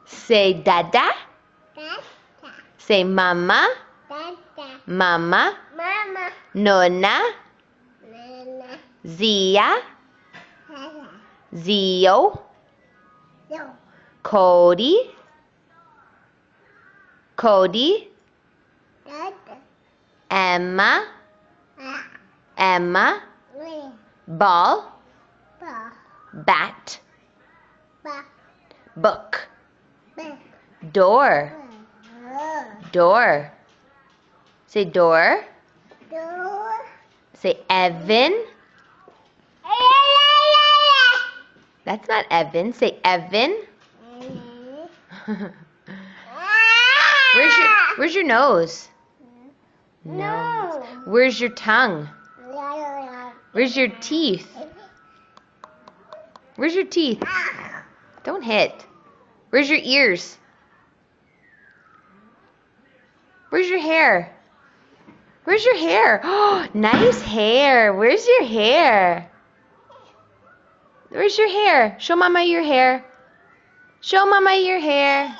Say dada. Dada. Say mama. Dada. Mama. Mama. Nona. Nana. Zia. Dada. Zio. Yo. Cody. Cody. Dada. Emma. Ah. Emma. Me. Ball. Ba. Bat. Ba. Book. Ba. Door. Door. Say door. Door. Say Evan. That's not Evan. Say Evan. Where's your nose? No. Where's your tongue? Where's your teeth? Where's your teeth? Don't hit. Where's your ears? Where's your hair? Where's your hair? Oh, nice hair. Where's your hair? Where's your hair? Show Mama your hair. Show Mama your hair.